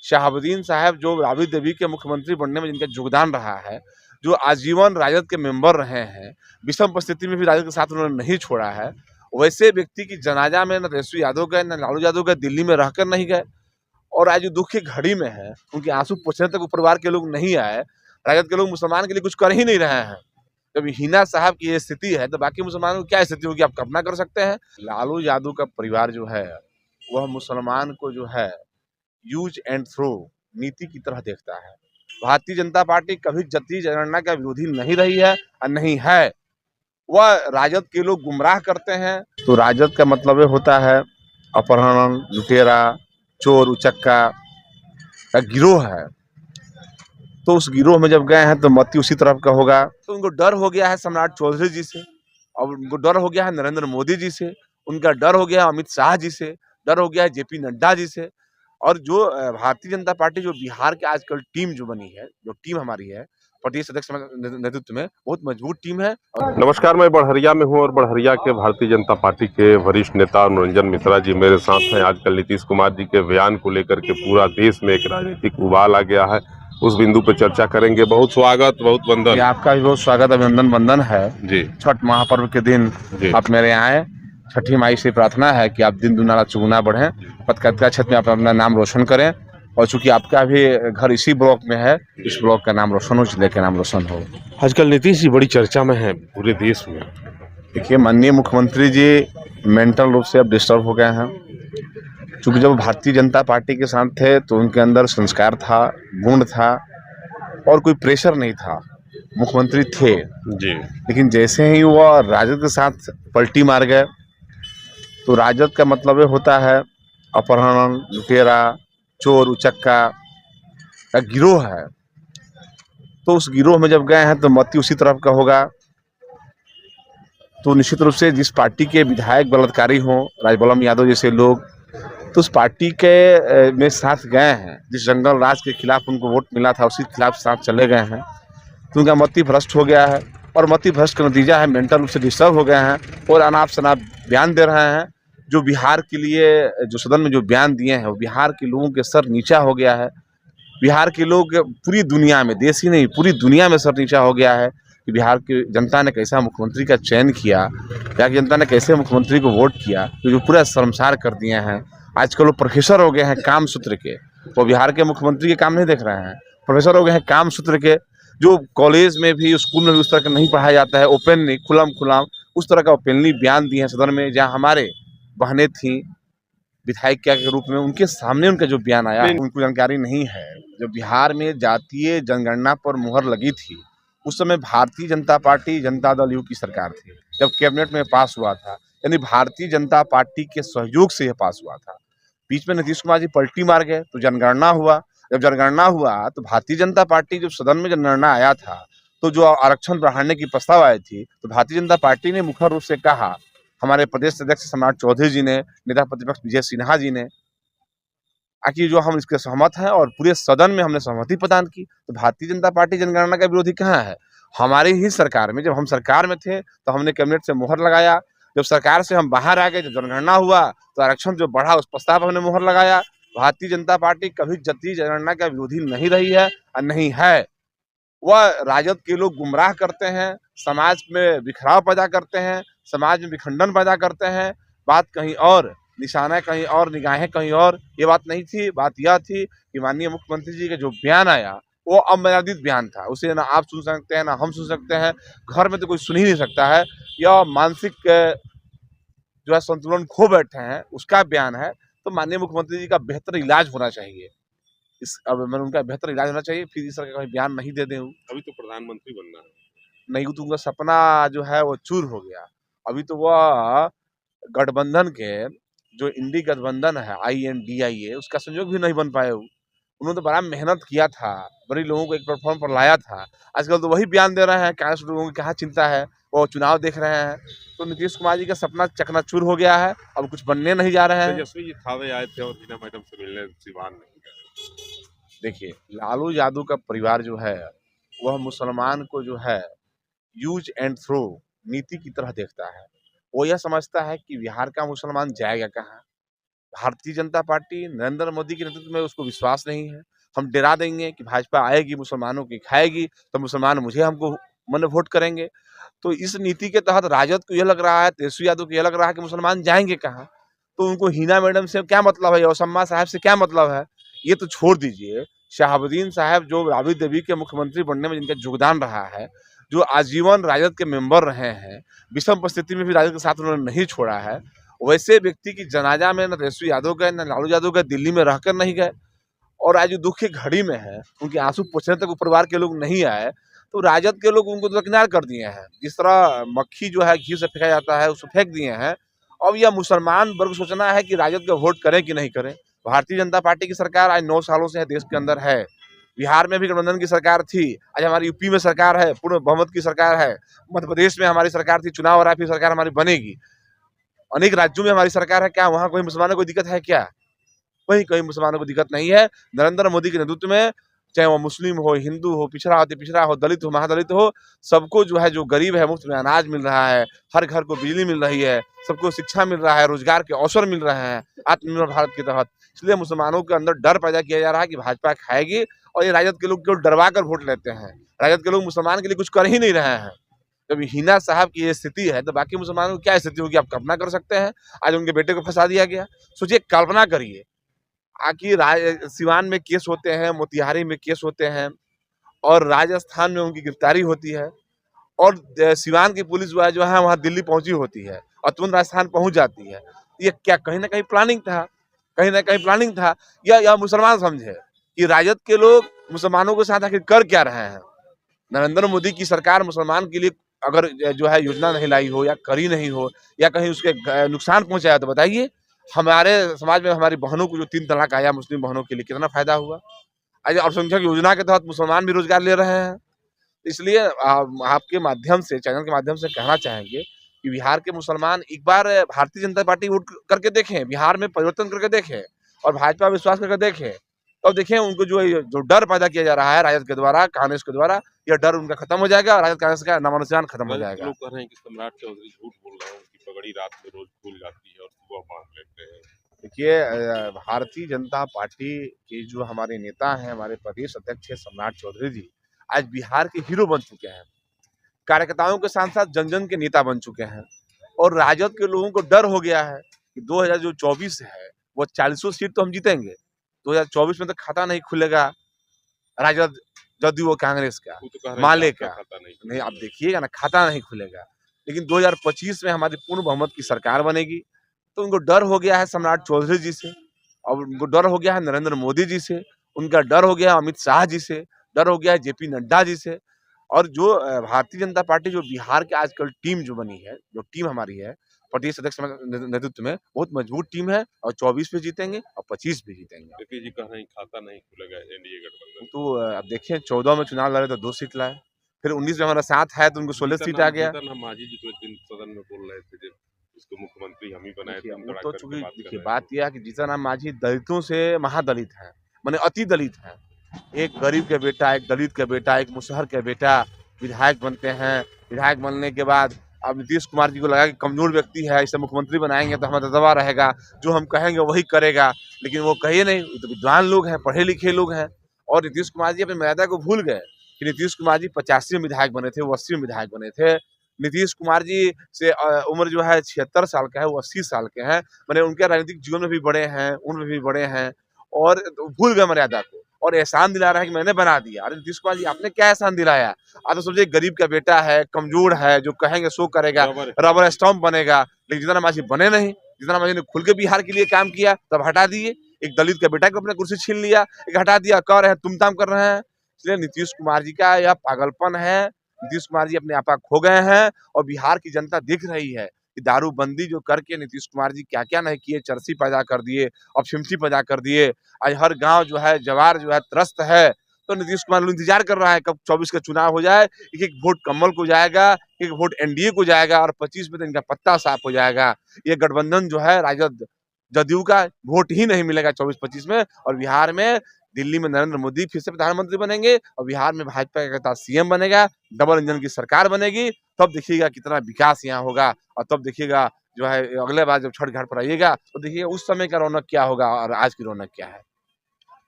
शहाबुद्दीन साहब जो राबड़ी देवी के मुख्यमंत्री बनने में जिनका योगदान रहा है, जो आजीवन राजद के मेंबर रहे हैं, विषम परिस्थिति में भी राजद के साथ उन्होंने नहीं छोड़ा है, वैसे व्यक्ति की जनाजा में न तेजस्वी यादव गए, न लालू यादव गए, दिल्ली में रहकर नहीं गए और आज जो दुख की घड़ी में है, उनके आंसू पोंछने तक परिवार के लोग नहीं आए। राजद के लोग मुसलमान के लिए कुछ कर ही नहीं रहे हैं। जब हिना साहब की ये स्थिति है, तो बाकी मुसलमानों की क्या स्थिति होगी, आप कल्पना कर सकते हैं। लालू यादव का परिवार जो है, वह मुसलमान को जो है यूज एंड थ्रो नीति की तरह देखता है। भारतीय जनता पार्टी कभी जाति जनगणना का विरोधी नहीं रही है और नहीं है। वह राजद के लोग गुमराह करते हैं, तो राजद का मतलब ये होता है अपहरण, लुटेरा, चोर, उचक्का का गिरोह है। तो उस गिरोह में जब गए हैं तो मती उसी तरफ का होगा। तो उनको डर हो गया है सम्राट चौधरी जी से, और उनको डर हो गया है नरेंद्र मोदी जी से, उनका डर हो गया है अमित शाह जी से, डर हो गया है जेपी नड्डा जी से। और जो भारतीय जनता पार्टी जो बिहार के आजकल टीम जो बनी है, जो टीम हमारी है प्रदेश अध्यक्ष नेतृत्व में, बहुत मजबूत टीम है। नमस्कार, मैं बढ़हरिया में हूं और बढ़हरिया के भारतीय जनता पार्टी के वरिष्ठ नेता निरंजन मिश्रा जी मेरे साथ हैं। आजकल नीतीश कुमार जी के बयान को लेकर के पूरा देश में एक राजनीतिक उबाल आ गया है, उस बिंदु पर चर्चा करेंगे। बहुत स्वागत, बहुत वंदन। आपका भी बहुत स्वागत, अभिनंदन, वंदन है जी। छठ महापर्व के दिन आप मेरे यहाँ आए। छठी माई से प्रार्थना है कि आप दिन दुना चुगुना बढ़े, पत्रकारिता क्षेत्र में आप अपना नाम रोशन करें, और चूंकि आपका भी घर इसी ब्लॉक में है, इस ब्लॉक का नाम रोशन हो, जिले का नाम रोशन हो। आजकल नीतीश जी बड़ी चर्चा में है पूरे देश में। देखिए, माननीय मुख्यमंत्री जी मेंटल रूप से अब डिस्टर्ब हो गए हैं। चूंकि जब भारतीय जनता पार्टी के साथ थे तो उनके अंदर संस्कार था, गुण था और कोई प्रेशर नहीं था। मुख्यमंत्री थे जी, लेकिन जैसे ही वो राजद के साथ पलटी मार गए, तो राजद का मतलब ये होता है अपहरण, लुटेरा, चोर, उचक्का का गिरोह है। तो उस गिरोह में जब गए हैं तो मती उसी तरफ का होगा। तो निश्चित रूप से जिस पार्टी के विधायक बलात्कारी हों, राजबल्लभ यादव जैसे लोग, तो उस पार्टी के में साथ गए हैं। जिस जंगल राज के खिलाफ उनको वोट मिला था, उसी के खिलाफ साथ चले गए हैं, तो उनका मति भ्रष्ट हो गया है। और मति भ्रष्ट का नतीजा है मेंटल रूप से डिस्टर्ब हो गए हैं और अनाप शनाप बयान दे रहे हैं। जो बिहार के लिए जो सदन में जो बयान दिए हैं, वो बिहार के लोगों के सर नीचा हो गया है। बिहार के लोग पूरी दुनिया में, देश ही नहीं पूरी दुनिया में सर नीचा हो गया है कि बिहार की जनता ने कैसा मुख्यमंत्री का चयन किया, बिहार की जनता ने कैसे मुख्यमंत्री को वोट किया, तो जो पूरा शर्मसार कर दिए हैं। आजकल वो प्रोफेसर हो गए हैं काम सूत्र के, वो बिहार के मुख्यमंत्री के काम नहीं देख रहे हैं, प्रोफेसर हो गए हैं काम सूत्र के। जो कॉलेज में भी, स्कूल में भी उस तरह का नहीं पढ़ाया जाता है, ओपनली खुलम खुलाम उस तरह का ओपनली बयान दिए हैं सदन में। जहाँ हमारे बहनें थी विधायिका के रूप में, उनके सामने उनका जो बयान आया, उनको जानकारी नहीं है। जब बिहार में जातीय जनगणना पर मुहर लगी थी, उस समय भारतीय जनता पार्टी जनता दल यू की सरकार थी। जब कैबिनेट में पास हुआ था, यानी भारतीय जनता पार्टी के सहयोग से यह पास हुआ था। बीच में नीतीश कुमार जी पलटी मार गए तो जनगणना हुआ। जब जनगणना हुआ तो भारतीय जनता पार्टी जब सदन में जनगणना आया था, तो जो आरक्षण बढ़ाने की प्रस्ताव आई थी, तो भारतीय जनता पार्टी ने मुख्य रूप से कहा, हमारे प्रदेश अध्यक्ष सम्राट चौधरी जी ने, नेता प्रतिपक्ष विजय सिन्हा जी ने, आखिर जो हम इसके सहमत हैं और पूरे सदन में हमने सहमति प्रदान की। तो भारतीय जनता पार्टी जनगणना का विरोधी कहाँ है? हमारी ही सरकार में, जब हम सरकार में थे तो हमने कैबिनेट से मुहर लगाया। जब सरकार से हम बाहर आ गए, जब जनगणना हुआ तो आरक्षण जो बढ़ा उस प्रस्ताव पर हमने मुहर लगाया। भारतीय जनता पार्टी कभी जातीय जनगणना का विरोधी नहीं रही है और नहीं है। वह राजद के लोग गुमराह करते हैं, समाज में बिखराव पैदा करते हैं, समाज में विखंडन पैदा करते हैं। बात कहीं और, निशाना कहीं और, निगाहें कहीं और। ये बात नहीं थी। बात यह थी कि माननीय मुख्यमंत्री जी का जो बयान आया, वो अमर्यादित बयान था। उसे ना आप सुन सकते हैं, ना हम सुन सकते हैं। घर में तो कोई सुन ही नहीं सकता है। यह मानसिक जो है संतुलन खो बैठे हैं, उसका बयान है। तो माननीय मुख्यमंत्री जी का बेहतर इलाज होना चाहिए। अब मैंने उनका बेहतर इलाज होना चाहिए, फिर इस तरह का कोई बयान नहीं दे दें। अभी तो प्रधानमंत्री बनना है। नहीं, तो उनका सपना जो है वो चूर हो गया। अभी तो वह गठबंधन के, जो इंडी गठबंधन है INDIA, उसका संयोग भी नहीं बन पाए। उन्होंने तो बड़ा मेहनत किया था, बड़े लोगों को एक प्लेटफॉर्म पर लाया था। आजकल तो वही बयान दे रहे हैं, क्या लोगों की कहाँ चिंता है, वो चुनाव देख रहे हैं। तो नीतीश कुमार जी का सपना चकनाचूर हो गया है, अब कुछ बनने नहीं जा रहे हैं। तेजस्वी जी थावे आए थे और हिना मैडम से मिलने सिवान नहीं गए। देखिए, लालू यादव का परिवार जो है, वह मुसलमान को जो है यूज एंड थ्रो नीति की तरह देखता है। वो यह समझता है कि बिहार का मुसलमान जाएगा कहाँ, भारतीय जनता पार्टी नरेंद्र मोदी के नेतृत्व में उसको विश्वास नहीं है। हम डरा देंगे कि भाजपा आएगी, मुसलमानों की खाएगी, तो मुसलमान मुझे हमको माने वोट करेंगे। तो इस नीति के तहत राजद को ये लग रहा है, तेजस्वी यादव को ये लग रहा है कि मुसलमान जाएँगे कहाँ? तो उनको हिना मैडम से क्या मतलब है, औसम्मा साहब से क्या मतलब है? ये तो छोड़ दीजिए। शहाबुद्दीन साहब जो राबड़ी देवी के मुख्यमंत्री बनने में जिनका योगदान रहा है, जो आजीवन राजद के मेंबर रहे हैं, विषम परिस्थिति में भी राजद के साथ उन्होंने नहीं छोड़ा है, वैसे व्यक्ति की जनाजा में ना तेजस्वी यादव गए, ना लालू यादव गए, दिल्ली में रहकर नहीं गए। और आज जो दुख की घड़ी में है, उनके आंसू पोंछने तक परिवार के लोग नहीं आए, तो राजद के लोग उनको दरकिनार कर दिए हैं। जिस तरह मक्खी जो है घी से फेंका जाता है, उसको फेंक दिए हैं। अब यह मुसलमान वर्ग सोचना है कि राजद का वोट करें कि नहीं करें। भारतीय जनता पार्टी की सरकार आज 9 सालों से देश के अंदर है। बिहार में भी गठबंधन की सरकार थी, आज हमारी यूपी में सरकार है, पूर्ण बहुमत की सरकार है। मध्य प्रदेश में हमारी सरकार थी, चुनाव हो रहा है, फिर सरकार हमारी बनेगी। अनेक राज्यों में हमारी सरकार है, क्या वहाँ कोई मुसलमानों को दिक्कत है क्या? कहीं कहीं मुसलमानों को दिक्कत नहीं है। नरेंद्र मोदी के नेतृत्व में चाहे वो मुस्लिम हो, हिंदू हो, पिछड़ा हो, अति पिछड़ा हो, दलित हो, महादलित हो, सबको जो है जो गरीब है मुफ्त में अनाज मिल रहा है, हर घर को बिजली मिल रही है, सबको शिक्षा मिल रहा है, रोजगार के अवसर मिल रहे हैं आत्मनिर्भर भारत के तहत। इसलिए मुसलमानों के अंदर डर पैदा किया जा रहा है कि भाजपा खाएगी, और ये राजद के लोग केवल डरवा कर वोट लेते हैं। राजद के लोग मुसलमान के लिए कुछ कर ही नहीं रहे हैं। जब हिना साहब की ये स्थिति है तो बाकी मुसलमानों की क्या स्थिति होगी, आप कल्पना कर सकते हैं। आज उनके बेटे को फंसा दिया गया। सोचिए, कल्पना करिए, आखिर सिवान में केस होते हैं, मोतिहारी में केस होते हैं, और राजस्थान में उनकी गिरफ्तारी होती है, और सिवान की पुलिस जो है वहाँ दिल्ली पहुंची होती है और तुरंत राजस्थान पहुंच जाती है। ये क्या कहीं ना कहीं प्लानिंग था? कहीं ना कहीं प्लानिंग था। या मुसलमान समझे कि राजद के लोग मुसलमानों के साथ आखिर कर क्या रहे हैं? नरेंद्र मोदी की सरकार मुसलमान के लिए अगर जो है योजना नहीं लाई हो, या करी नहीं हो, या कहीं उसके नुकसान पहुंचाया, तो बताइए हमारे समाज में हमारी बहनों को जो 3 तलाक आया मुस्लिम बहनों के लिए, कितना फायदा हुआ? आज अल्पसंख्यक योजना के तहत मुसलमान भी रोजगार ले रहे हैं। इसलिए आपके माध्यम से, चैनल के माध्यम से कहना चाहेंगे कि बिहार के मुसलमान एक बार भारतीय जनता पार्टी वोट करके देखें, बिहार में परिवर्तन करके देखें, और भाजपा विश्वास करके देखें। तब देखें उनको जो डर पैदा किया जा रहा है राजद के द्वारा, कांग्रेस के द्वारा, यह डर उनका खत्म हो जाएगा और राजद कांग्रेस का नामोनिशान खत्म हो जाएगा। लोग कह रहे हैं कि सम्राट चौधरी झूठ बोल रहे हैं, उनकी पगड़ी रात में रोज खुल जाती है और सुबह बांध लेते हैं। देखिए, भारतीय जनता पार्टी के जो हमारे नेता हैं, हमारे प्रदेश अध्यक्ष हैं सम्राट चौधरी जी, आज बिहार के हीरो बन चुके हैं। कार्यकर्ताओं के साथ साथ जन जन के नेता बन चुके हैं, और राजद के लोगों को डर हो गया है कि 2024 है वो 40 सीट तो हम जीतेंगे। 2024 में तो खाता नहीं खुलेगा राजद, जदयू और कांग्रेस का, वो तो कह रहे हैं माले कि का। आपका खाता नहीं नहीं, आप खुलेगा। देखिएगा ना, खाता नहीं खुलेगा। लेकिन 2025 में हमारी पूर्ण बहुमत की सरकार बनेगी। तो उनको डर हो गया है सम्राट चौधरी जी से, और उनको डर हो गया है नरेंद्र मोदी जी से, उनका डर हो गया है अमित शाह जी से, डर हो गया है जेपी नड्डा जी से। और जो भारतीय जनता पार्टी जो बिहार के आजकल टीम जो बनी है, जो टीम हमारी है, प्रदेश अध्यक्ष नेतृत्व में बहुत मजबूत टीम है, और 24 पे जीतेंगे और 25 भी जीतेंगे। जेपी जी कह रहे हैं खाता नहीं खुलेगा एनडीए गठबंधन। तो अब देखिए, 14 में चुनाव लड़े तो 2 सीट लाए, फिर 19 में हमारा साथ है तो उनको 16 सीट आ गया। जीतन राम मांझी जी को एक दिन सदन में बोल रहे थे जब इसको मुख्यमंत्री हम ही बनाए थे, देखिए, हम वो खड़ा तो करके चूंकि बात कर देखिए रहे बात थे। यह है कि जीतन राम मांझी दलितों से महादलित है, माने अति दलित है। एक गरीब के बेटा, एक दलित के बेटा, एक मुसहर के बेटा विधायक बनते हैं। विधायक बनने के बाद अब नीतीश कुमार जी को लगा कि कमजोर व्यक्ति है, इसे मुख्यमंत्री बनाएंगे तो हमारा दबा रहेगा, जो हम कहेंगे वही करेगा। लेकिन वो कहे नहीं, वो तो विद्वान लोग हैं, पढ़े लिखे लोग हैं। और नीतीश कुमार जी अपनी मर्यादा को भूल गए कि नीतीश कुमार जी 85 में विधायक बने थे, वो 80 में विधायक बने थे। नीतीश कुमार जी से उम्र जो है 76 साल का है, वो 80 साल के हैं। मैंने उनके राजनीतिक जीवन में भी बड़े हैं, उम्र में भी बड़े हैं, और तो भूल गए मर्यादा को, और एहसान दिला रहा है कि मैंने बना दिया। अरे नीतीश कुमार जी, आपने क्या एहसान दिलाया? आप तो समझिए गरीब का बेटा है, कमजोर है, जो कहेंगे सो करेगा, रबर स्टम्प बनेगा। लेकिन जितना मांझी बने नहीं, जितना मांझी ने खुल के बिहार के लिए काम किया, तब हटा दिए। एक दलित का बेटा को अपने कुर्सी छीन लिया, एक हटा दिया, कह रहे हैं तुम ताम कर रहे हैं। इसलिए नीतीश कुमार जी का यह पागलपन है। नीतीश कुमार जी अपने आपा खो गए हैं, और बिहार की जनता देख रही है कि दारूबंदी जो करके नीतीश कुमार जी क्या क्या नहीं किए, चरसी पैदा कर दिए, अपशिमसी पैदा कर दिए। आज हर गांव जो है, जवार जो है त्रस्त है। तो नीतीश कुमार लोग इंतजार कर रहा है कब 24 का चुनाव हो जाए, एक एक वोट कमल को जाएगा, एक वोट एनडीए को जाएगा, और 25 में तो इनका पत्ता साफ हो जाएगा। ये गठबंधन जो है राजद जदयू का, वोट ही नहीं मिलेगा 24-25 में। और बिहार में, दिल्ली में नरेंद्र मोदी फिर से प्रधानमंत्री बनेंगे, और बिहार में भाजपा का सीएम बनेगा, डबल इंजन की सरकार बनेगी। तब देखिएगा कितना विकास यहाँ होगा, और तब देखिएगा जो है अगले बार जब छठ घाट पर आइएगा तो देखिए उस समय का रौनक क्या होगा और आज की रौनक क्या है।